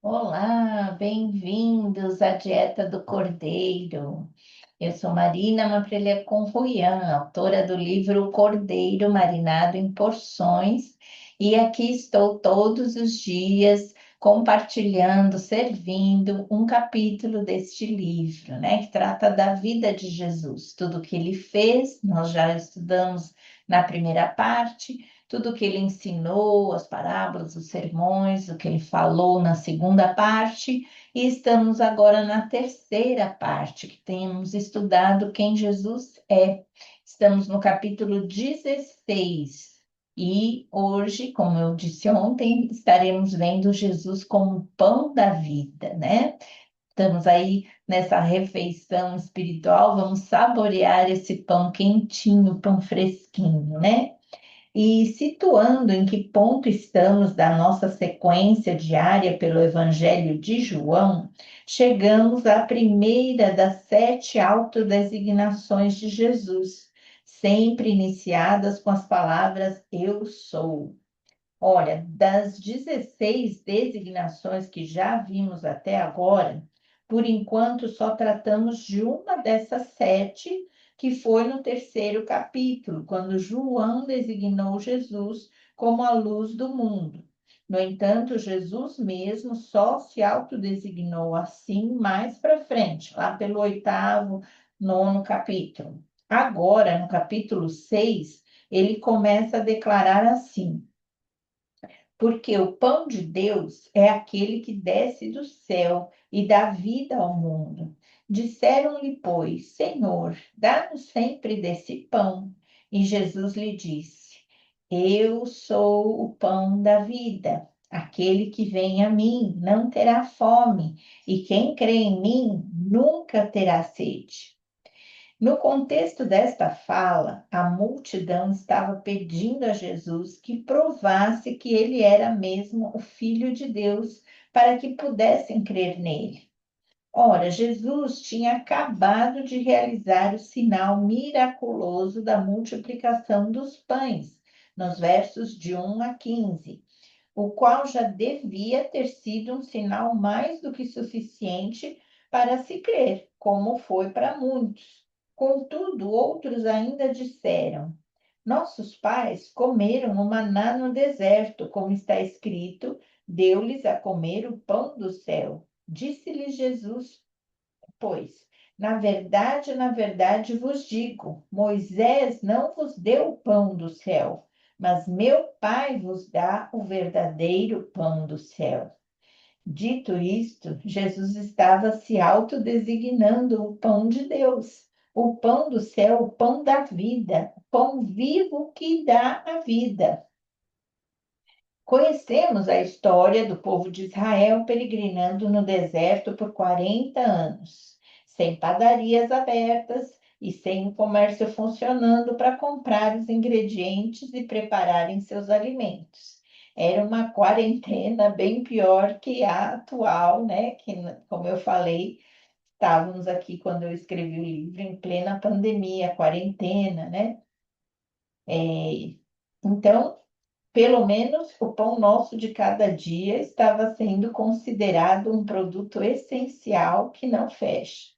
Olá, bem-vindos à Dieta do Cordeiro. Eu sou Marina Manfrelia Conruyan, autora do livro O Cordeiro Marinado em Porções, e aqui estou todos os dias compartilhando, servindo um capítulo deste livro, né, que trata da vida de Jesus, tudo o que ele fez, nós já estudamos na primeira parte. Tudo o que ele ensinou, as parábolas, os sermões, o que ele falou na segunda parte, e estamos agora na terceira parte, que temos estudado quem Jesus é. Estamos no capítulo 16. E hoje, como eu disse ontem, estaremos vendo Jesus como pão da vida, né? Estamos aí nessa refeição espiritual, vamos saborear esse pão quentinho, pão fresquinho, né? E situando em que ponto estamos da nossa sequência diária pelo Evangelho de João, chegamos à primeira das 7 autodesignações de Jesus, sempre iniciadas com as palavras Eu sou. Olha, das 16 designações que já vimos até agora, por enquanto só tratamos de uma dessas 7, que foi no terceiro capítulo, quando João designou Jesus como a luz do mundo. No entanto, Jesus mesmo só se autodesignou assim mais para frente, lá pelo oitavo, nono capítulo. Agora, no capítulo 6, ele começa a declarar assim: porque o pão de Deus é aquele que desce do céu e dá vida ao mundo. Disseram-lhe, pois, Senhor, dá-nos sempre desse pão. E Jesus lhe disse: Eu sou o pão da vida. Aquele que vem a mim não terá fome, e quem crê em mim nunca terá sede. No contexto desta fala, a multidão estava pedindo a Jesus que provasse que ele era mesmo o Filho de Deus, para que pudessem crer nele. Ora, Jesus tinha acabado de realizar o sinal miraculoso da multiplicação dos pães, nos versos de 1 a 15, o qual já devia ter sido um sinal mais do que suficiente para se crer, como foi para muitos. Contudo, outros ainda disseram: Nossos pais comeram o maná no deserto, como está escrito, deu-lhes a comer o pão do céu. Disse-lhes Jesus, pois, na verdade vos digo, Moisés não vos deu o pão do céu, mas meu Pai vos dá o verdadeiro pão do céu. Dito isto, Jesus estava se autodesignando o pão de Deus, o pão do céu, o pão da vida, o pão vivo que dá a vida. Conhecemos a história do povo de Israel peregrinando no deserto por 40 anos, sem padarias abertas e sem o comércio funcionando para comprar os ingredientes e prepararem seus alimentos. Era uma quarentena bem pior que a atual, né? Que, como eu falei, estávamos aqui quando eu escrevi o livro em plena pandemia, quarentena, né? Então, pelo menos o pão nosso de cada dia estava sendo considerado um produto essencial que não fecha.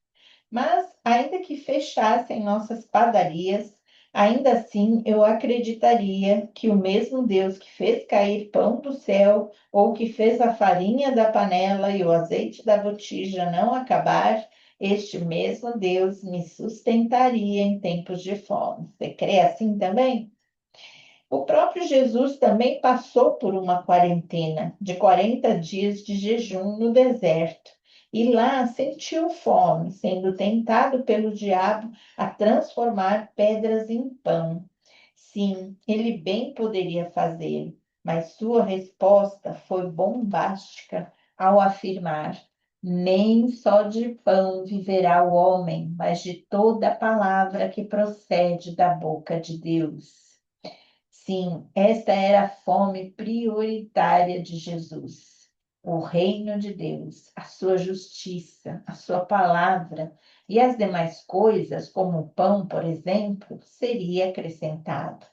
Mas, ainda que fechassem nossas padarias, ainda assim eu acreditaria que o mesmo Deus que fez cair pão do céu, ou que fez a farinha da panela e o azeite da botija não acabar, este mesmo Deus me sustentaria em tempos de fome. Você crê assim também? O próprio Jesus também passou por uma quarentena de 40 dias de jejum no deserto. E lá sentiu fome, sendo tentado pelo diabo a transformar pedras em pão. Sim, ele bem poderia fazê-lo, mas sua resposta foi bombástica ao afirmar: Nem só de pão viverá o homem, mas de toda palavra que procede da boca de Deus. Sim, esta era a fome prioritária de Jesus. O reino de Deus, a sua justiça, a sua palavra e as demais coisas, como o pão, por exemplo, seria acrescentado.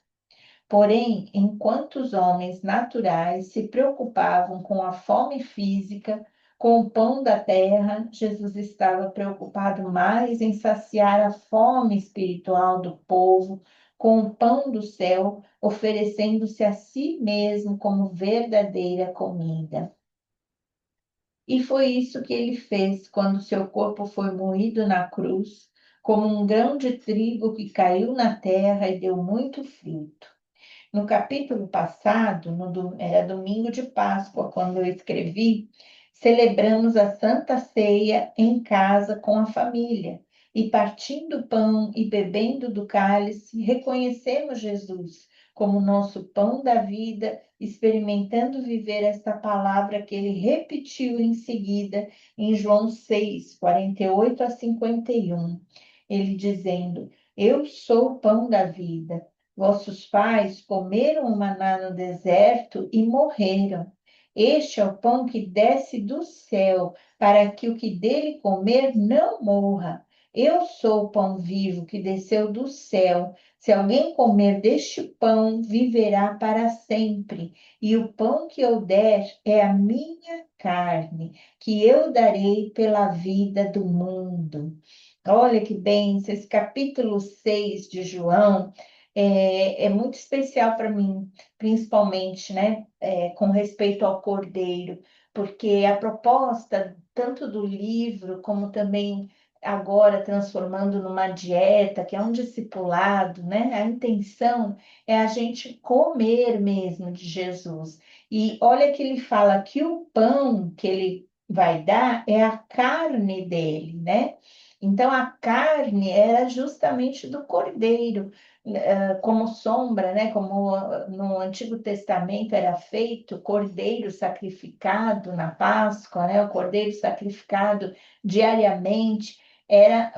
Porém, enquanto os homens naturais se preocupavam com a fome física, Com o pão da terra, Jesus estava preocupado mais em saciar a fome espiritual do povo com o pão do céu, oferecendo-se a si mesmo como verdadeira comida. E foi isso que ele fez quando seu corpo foi moído na cruz, como um grão de trigo que caiu na terra e deu muito fruto. No capítulo passado, era domingo de Páscoa, quando eu escrevi, celebramos a Santa Ceia em casa com a família. E partindo o pão e bebendo do cálice, reconhecemos Jesus como nosso pão da vida, experimentando viver esta palavra que ele repetiu em seguida em João 6, 48 a 51. Ele dizendo: Eu sou o pão da vida. Vossos pais comeram o maná no deserto e morreram. Este é o pão que desce do céu, para que o que dele comer não morra. Eu sou o pão vivo que desceu do céu. Se alguém comer deste pão, viverá para sempre. E o pão que eu der é a minha carne, que eu darei pela vida do mundo. Olha que bem, esse capítulo 6 de João é muito especial para mim, principalmente, né, com respeito ao Cordeiro, porque a proposta, tanto do livro, como também agora transformando numa dieta, que é um discipulado, né, a intenção é a gente comer mesmo de Jesus. E olha que ele fala que o pão que ele vai dar é a carne dele, né? Então, a carne era justamente do cordeiro, como sombra, né? Como no Antigo Testamento era feito cordeiro sacrificado na Páscoa, né? O cordeiro sacrificado diariamente era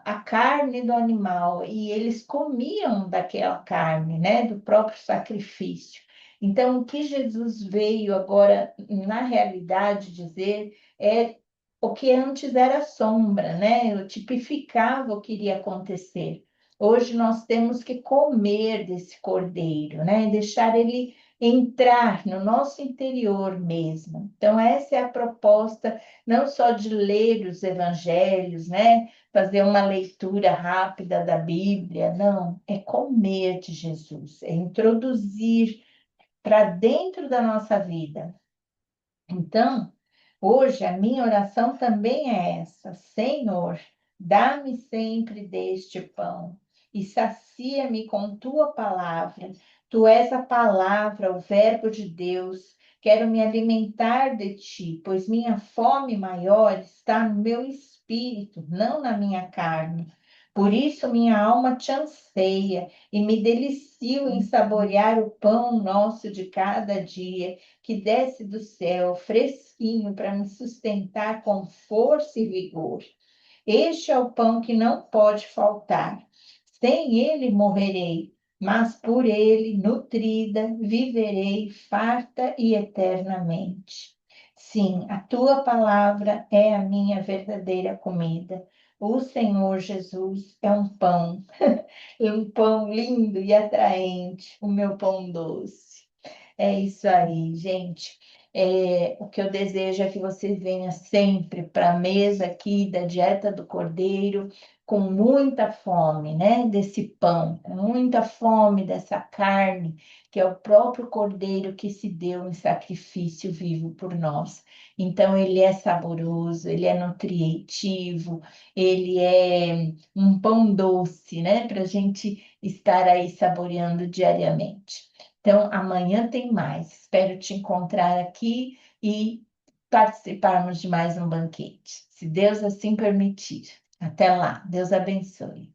a carne do animal e eles comiam daquela carne, né? Do próprio sacrifício. Então, o que Jesus veio agora, na realidade, dizer é o que antes era sombra, né? Eu tipificava o que iria acontecer. Hoje nós temos que comer desse cordeiro, né? Deixar ele entrar no nosso interior mesmo. Então, essa é a proposta, não só de ler os evangelhos, né? Fazer uma leitura rápida da Bíblia, não, é comer de Jesus, é introduzir para dentro da nossa vida. Então, hoje a minha oração também é essa: Senhor, dá-me sempre deste pão e sacia-me com tua palavra. Tu és a palavra, o Verbo de Deus. Quero me alimentar de ti, pois minha fome maior está no meu espírito, não na minha carne. Por isso minha alma te anseia e me delicio em saborear o pão nosso de cada dia que desce do céu, fresquinho, para me sustentar com força e vigor. Este é o pão que não pode faltar. Sem ele morrerei, mas por ele, nutrida, viverei farta e eternamente. Sim, a tua palavra é a minha verdadeira comida. O Senhor Jesus é um pão, é um pão lindo e atraente, o meu pão doce. É isso aí, gente. O que eu desejo é que você venha sempre para a mesa aqui da dieta do Cordeiro com muita fome, né? Desse pão, com muita fome dessa carne, que é o próprio Cordeiro que se deu em sacrifício vivo por nós. Então, ele é saboroso, ele é nutritivo, ele é um pão doce, né? Para a gente estar aí saboreando diariamente. Então, amanhã tem mais. Espero te encontrar aqui e participarmos de mais um banquete, se Deus assim permitir. Até lá. Deus abençoe.